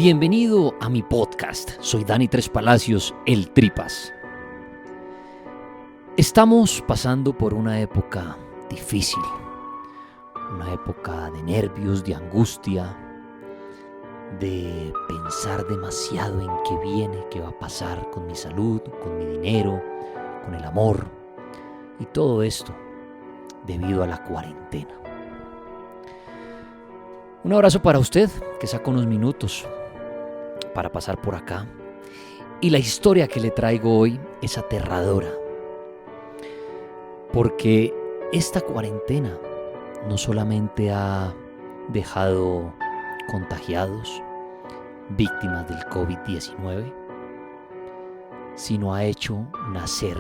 Bienvenido a mi podcast. Soy Dani Tres Palacios, el Tripas. Estamos pasando por una época difícil, una época de nervios, de angustia, de pensar demasiado en qué viene, qué va a pasar con mi salud, con mi dinero, con el amor y todo esto debido a la cuarentena. Un abrazo para usted que saca unos minutos para pasar por acá. Y la historia que le traigo hoy es aterradora, porque esta cuarentena no solamente ha dejado contagiados, víctimas del COVID-19, sino ha hecho nacer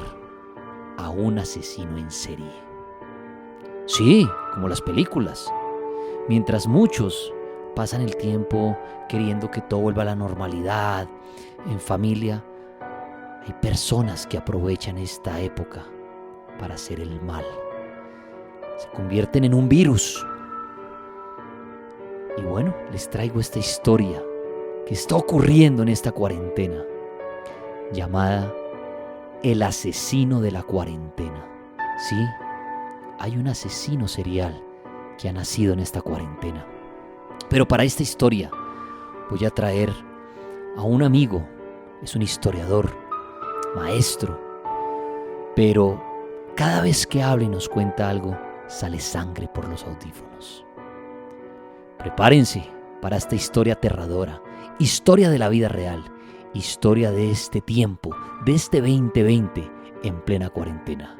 a un asesino en serie. Sí, como las películas. Mientras muchos pasan el tiempo queriendo que todo vuelva a la normalidad, en familia, hay personas que aprovechan esta época para hacer el mal. Se convierten en un virus. Y bueno, les traigo esta historia que está ocurriendo en esta cuarentena, llamada El asesino de la cuarentena. Sí, hay un asesino serial que ha nacido en esta cuarentena. Pero para esta historia voy a traer a un amigo, es un historiador, maestro, pero cada vez que habla y nos cuenta algo, sale sangre por los audífonos. Prepárense para esta historia aterradora, historia de la vida real, historia de este tiempo, de este 2020 en plena cuarentena.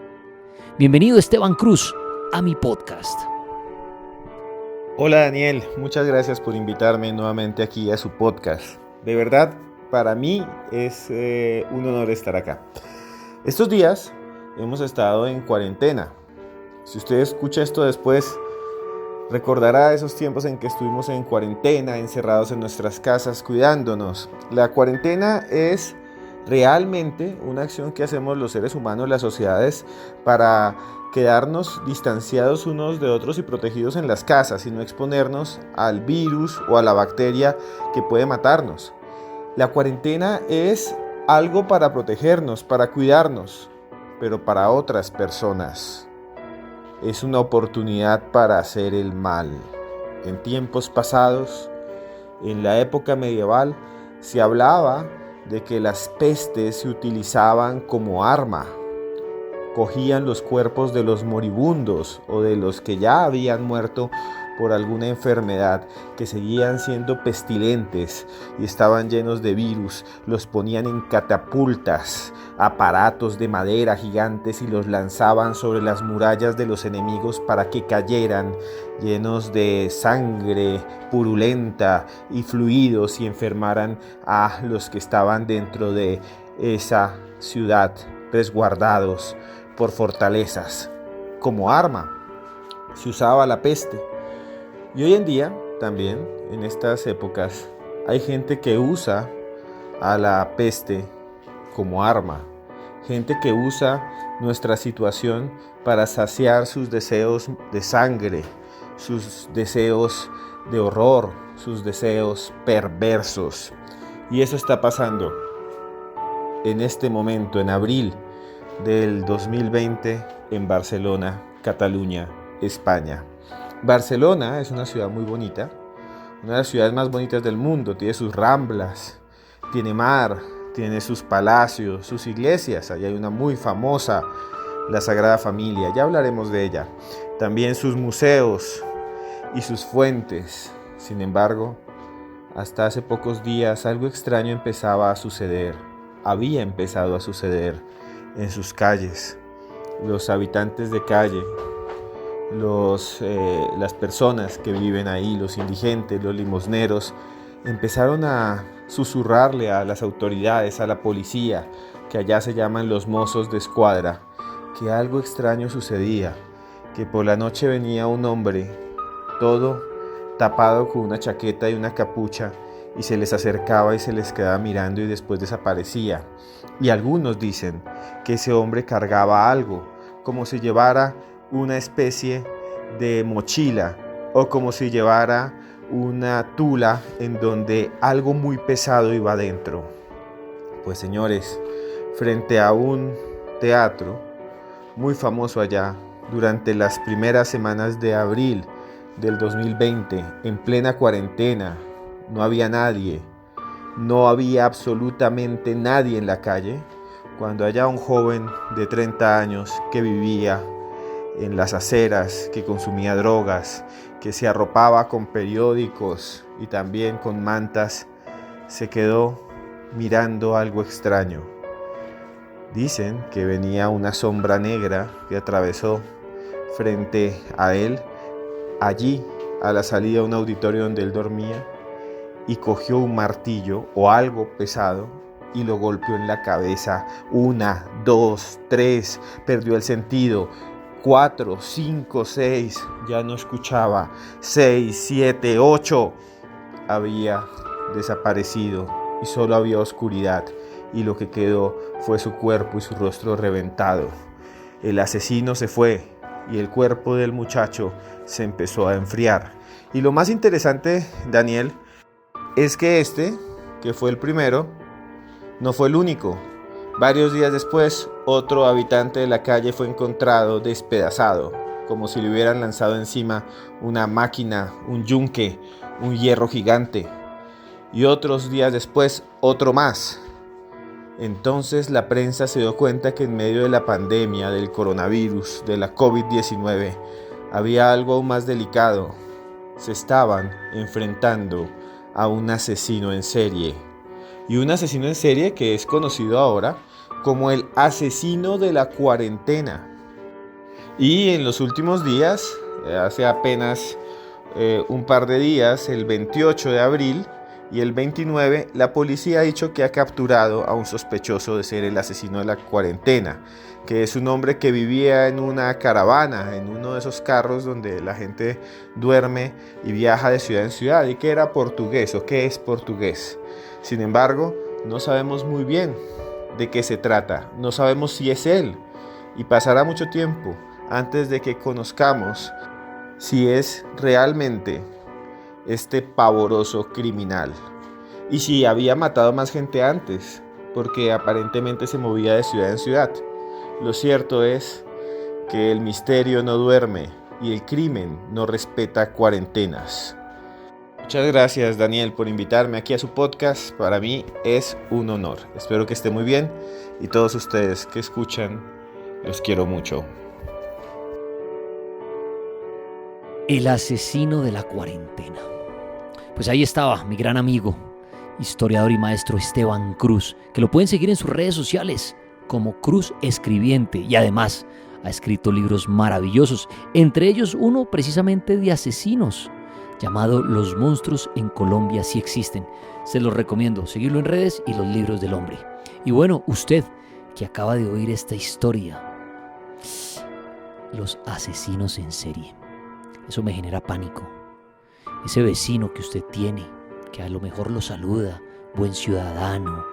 Bienvenido Esteban Cruz a mi podcast. Hola Daniel, muchas gracias por invitarme nuevamente aquí a su podcast. De verdad, para mí es un honor estar acá. Estos días hemos estado en cuarentena. Si usted escucha esto después, recordará esos tiempos en que estuvimos en cuarentena, encerrados en nuestras casas, cuidándonos. La cuarentena es realmente una acción que hacemos los seres humanos, las sociedades, para quedarnos distanciados unos de otros y protegidos en las casas y no exponernos al virus o a la bacteria que puede matarnos. La cuarentena es algo para protegernos, para cuidarnos, pero para otras personas es una oportunidad para hacer el mal. En tiempos pasados, en la época medieval, se hablaba de que las pestes se utilizaban como arma. Cogían los cuerpos de los moribundos o de los que ya habían muerto por alguna enfermedad, que seguían siendo pestilentes y estaban llenos de virus, los ponían en catapultas, aparatos de madera gigantes y los lanzaban sobre las murallas de los enemigos para que cayeran llenos de sangre purulenta y fluidos y enfermaran a los que estaban dentro de esa ciudad, resguardados por fortalezas. Como arma se usaba la peste. Y hoy en día, también en estas épocas, hay gente que usa a la peste como arma. Gente que usa nuestra situación para saciar sus deseos de sangre, sus deseos de horror, sus deseos perversos. Y eso está pasando en este momento, en abril del 2020, en Barcelona, Cataluña, España. Barcelona es una ciudad muy bonita, una de las ciudades más bonitas del mundo. Tiene sus ramblas, tiene mar, tiene sus palacios, sus iglesias. Allá hay una muy famosa, la Sagrada Familia, ya hablaremos de ella. También sus museos y sus fuentes. Sin embargo, hasta hace pocos días algo extraño empezaba a suceder, había empezado a suceder en sus calles. Los habitantes de calle, las personas que viven ahí, los indigentes, los limosneros, empezaron a susurrarle a las autoridades, a la policía, que allá se llaman los mozos de escuadra, que algo extraño sucedía, que por la noche venía un hombre, todo tapado con una chaqueta y una capucha, y se les acercaba y se les quedaba mirando y después desaparecía. Y algunos dicen que ese hombre cargaba algo, como si llevara una especie de mochila o como si llevara una tula en donde algo muy pesado iba adentro. Pues señores, frente a un teatro muy famoso allá, durante las primeras semanas de abril del 2020, en plena cuarentena, no había nadie, no había absolutamente nadie en la calle, cuando allá un joven de 30 años que vivía en las aceras, que consumía drogas, que se arropaba con periódicos y también con mantas, se quedó mirando algo extraño. Dicen que venía una sombra negra que atravesó frente a él, allí a la salida de un auditorio donde él dormía, y cogió un martillo o algo pesado y lo golpeó en la cabeza. 1, 2, 3, perdió el sentido. 4, 5, 6, ya no escuchaba. 6, 7, 8, había desaparecido y solo había oscuridad, y lo que quedó fue su cuerpo y su rostro reventado. El asesino se fue y el cuerpo del muchacho se empezó a enfriar. Y lo más interesante, Daniel, es que que fue el primero, no fue el único. Varios días después, otro habitante de la calle fue encontrado despedazado, como si le hubieran lanzado encima una máquina, un yunque, un hierro gigante. Y otros días después, otro más. Entonces la prensa se dio cuenta que en medio de la pandemia del coronavirus, de la COVID-19, había algo aún más delicado. Se estaban enfrentando a un asesino en serie. Y un asesino en serie que es conocido ahora como el asesino de la cuarentena. Y en los últimos días, hace apenas un par de días, el 28 de abril y el 29, la policía ha dicho que ha capturado a un sospechoso de ser el asesino de la cuarentena, que es un hombre que vivía en una caravana, en uno de esos carros donde la gente duerme y viaja de ciudad en ciudad, y que era portugués o que es portugués. Sin embargo, no sabemos muy bien de qué se trata, no sabemos si es él, y pasará mucho tiempo antes de que conozcamos si es realmente este pavoroso criminal y si había matado más gente antes, porque aparentemente se movía de ciudad en ciudad. Lo cierto es que el misterio no duerme y el crimen no respeta cuarentenas. Muchas gracias, Daniel, por invitarme aquí a su podcast. Para mí es un honor. Espero que esté muy bien, y todos ustedes que escuchan, los quiero mucho. El asesino de la cuarentena. Pues ahí estaba mi gran amigo, historiador y maestro Esteban Cruz, que lo pueden seguir en sus redes sociales como Cruz Escribiente, y además ha escrito libros maravillosos, entre ellos uno precisamente de asesinos, llamado Los monstruos en Colombia sí existen. Se los recomiendo, seguirlo en redes y los libros del hombre. Y bueno, usted que acaba de oír esta historia, los asesinos en serie, eso me genera pánico. Ese vecino que usted tiene, que a lo mejor lo saluda, buen ciudadano,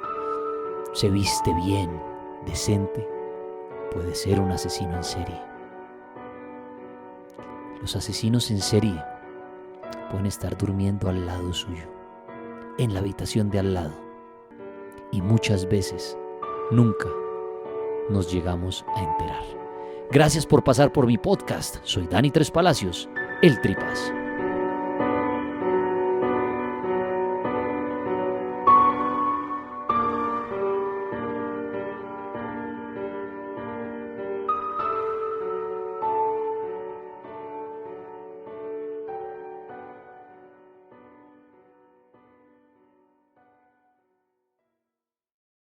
se viste bien, decente, puede ser un asesino en serie. Los asesinos en serie pueden estar durmiendo al lado suyo, en la habitación de al lado, y muchas veces nunca nos llegamos a enterar. Gracias por pasar por mi podcast. Soy Dani Tres Palacios, el Tripas.